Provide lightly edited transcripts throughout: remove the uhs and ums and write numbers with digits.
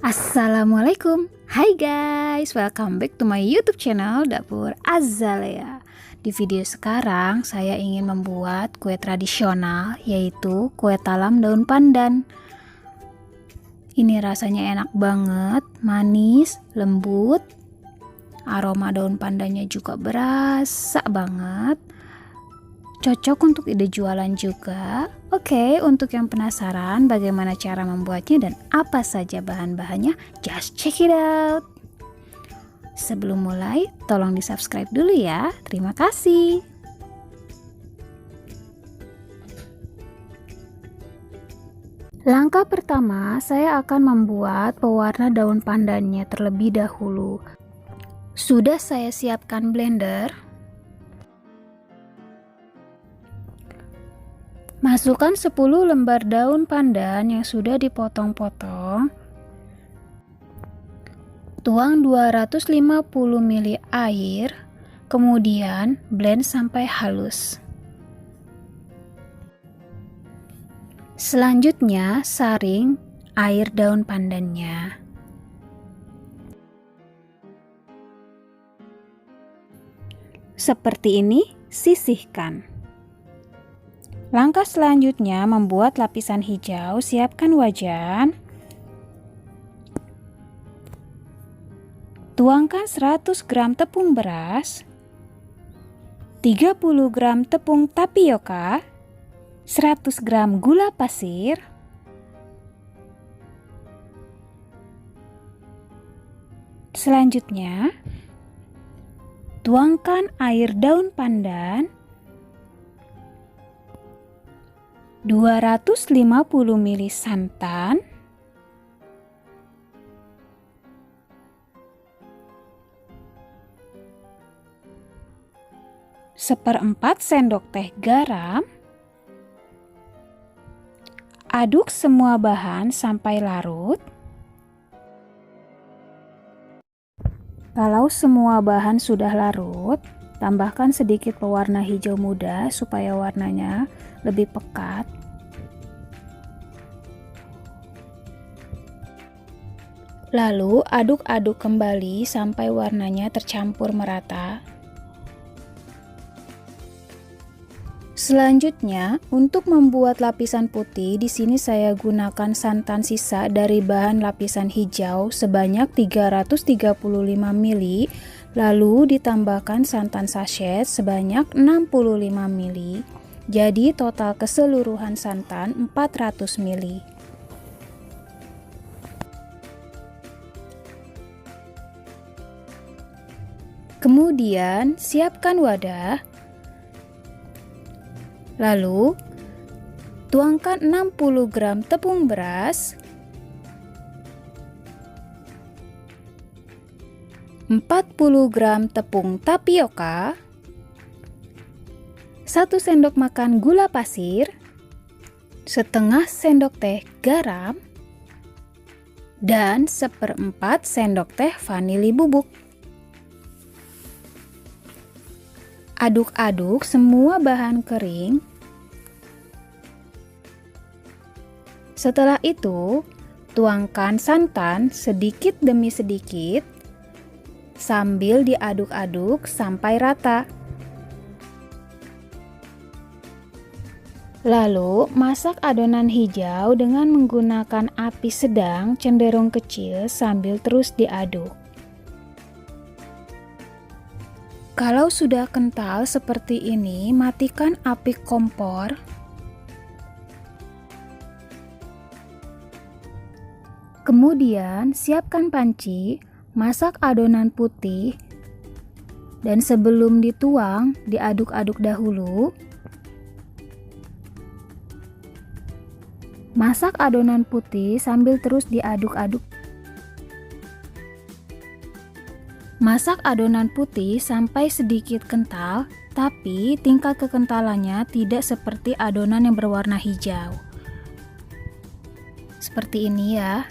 Assalamualaikum. Hai guys, welcome back to my YouTube channel Dapur Azalea. Di video sekarang saya ingin membuat kue tradisional, yaitu kue talam daun pandan. Ini rasanya enak banget, manis, lembut. Aroma daun pandannya juga berasa banget. Cocok untuk ide jualan juga. Oke, untuk yang penasaran bagaimana cara membuatnya dan apa saja bahan-bahannya, just check it out. Sebelum mulai, tolong di subscribe dulu ya. Terima kasih. Langkah pertama, saya akan membuat pewarna daun pandannya terlebih dahulu. Sudah saya siapkan blender. Masukkan 10 lembar daun pandan yang sudah dipotong-potong. Tuang 250 ml air, kemudian blend sampai halus. Selanjutnya saring air daun pandannya. Seperti ini, sisihkan. Langkah selanjutnya membuat lapisan hijau. Siapkan wajan. Tuangkan 100 gram tepung beras, 30 gram tepung tapioka, 100 gram gula pasir, selanjutnya tuangkan air daun pandan, 250 ml santan, seperempat sendok teh garam. Aduk semua bahan sampai larut. Kalau semua bahan sudah larut, tambahkan sedikit pewarna hijau muda supaya warnanya lebih pekat. Lalu aduk-aduk kembali sampai warnanya tercampur merata. Selanjutnya, untuk membuat lapisan putih, di sini saya gunakan santan sisa dari bahan lapisan hijau sebanyak 335 ml, lalu ditambahkan santan sachet sebanyak 65 ml. Jadi total keseluruhan santan 400 ml. Kemudian siapkan wadah. Lalu, tuangkan 60 gram tepung beras, 40 gram tepung tapioka, 1 sendok makan gula pasir, setengah sendok teh garam, dan seperempat sendok teh vanili bubuk. Aduk-aduk semua bahan kering. Setelah itu, tuangkan santan sedikit demi sedikit sambil diaduk-aduk sampai rata. Lalu, masak adonan hijau dengan menggunakan api sedang cenderung kecil sambil terus diaduk. Kalau sudah kental seperti ini, matikan api kompor. Kemudian siapkan panci, masak adonan putih, dan sebelum dituang, diaduk-aduk dahulu. Masak adonan putih sambil terus diaduk-aduk. Masak adonan putih sampai sedikit kental, tapi tingkat kekentalannya tidak seperti adonan yang berwarna hijau. Seperti ini ya.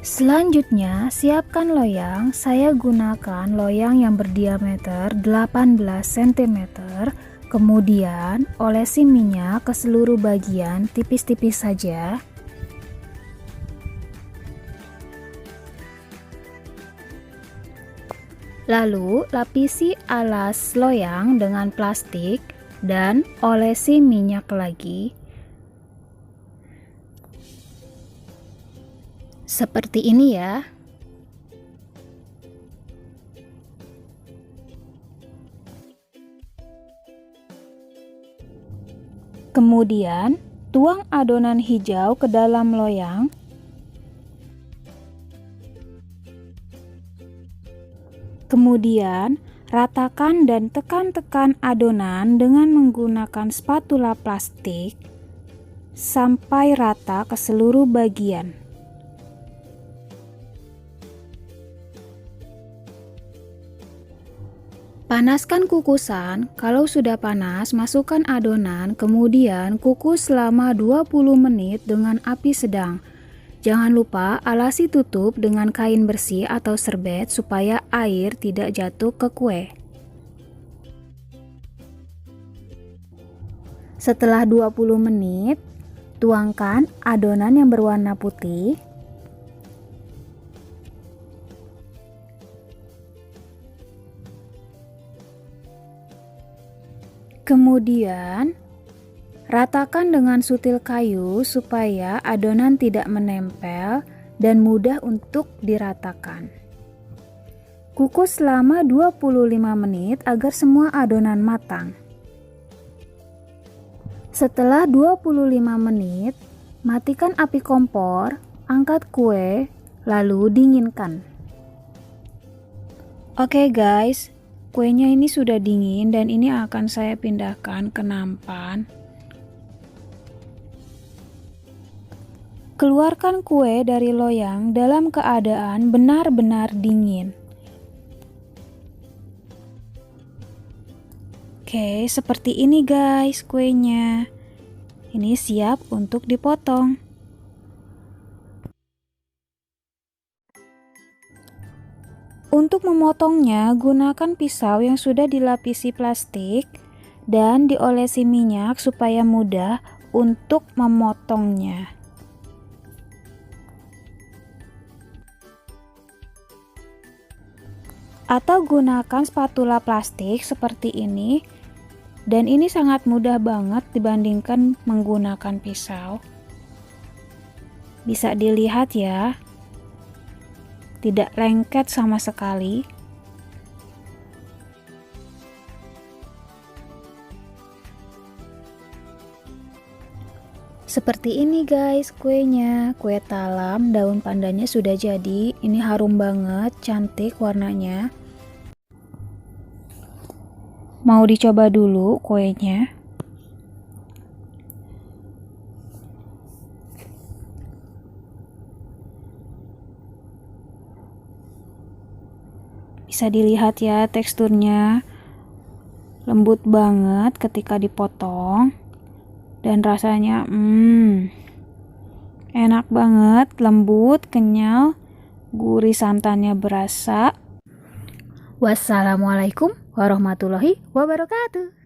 Selanjutnya, siapkan loyang. Saya gunakan loyang yang berdiameter 18 cm. Kemudian, olesi minyak ke seluruh bagian tipis-tipis saja. Lalu lapisi alas loyang dengan plastik dan olesi minyak lagi. Seperti ini ya. Kemudian tuang adonan hijau ke dalam loyang. Kemudian, ratakan dan tekan-tekan adonan dengan menggunakan spatula plastik sampai rata ke seluruh bagian. Panaskan kukusan. Kalau sudah panas, masukkan adonan, kemudian kukus selama 20 menit dengan api sedang. Jangan lupa alasi tutup dengan kain bersih atau serbet supaya air tidak jatuh ke kue. Setelah 20 menit, tuangkan adonan yang berwarna putih. Kemudian, ratakan dengan sutil kayu supaya adonan tidak menempel dan mudah untuk diratakan. Kukus selama 25 menit agar semua adonan matang. Setelah 25 menit, matikan api kompor, angkat kue, lalu dinginkan. Oke guys, kuenya ini sudah dingin dan ini akan saya pindahkan ke nampan. Keluarkan kue dari loyang dalam keadaan benar-benar dingin. Oke, seperti ini guys kuenya. Ini siap untuk dipotong. Untuk memotongnya, gunakan pisau yang sudah dilapisi plastik dan diolesi minyak supaya mudah untuk memotongnya. Atau gunakan spatula plastik seperti ini, dan ini sangat mudah banget dibandingkan menggunakan pisau. Bisa dilihat ya, tidak lengket sama sekali. Seperti ini guys kuenya, kue talam daun pandanya sudah jadi. Ini harum banget, cantik warnanya. Mau dicoba dulu kuenya? Bisa dilihat ya teksturnya, lembut banget ketika dipotong. Dan rasanya enak banget, lembut, kenyal, gurih santannya berasa. Wassalamualaikum warahmatullahi wabarakatuh.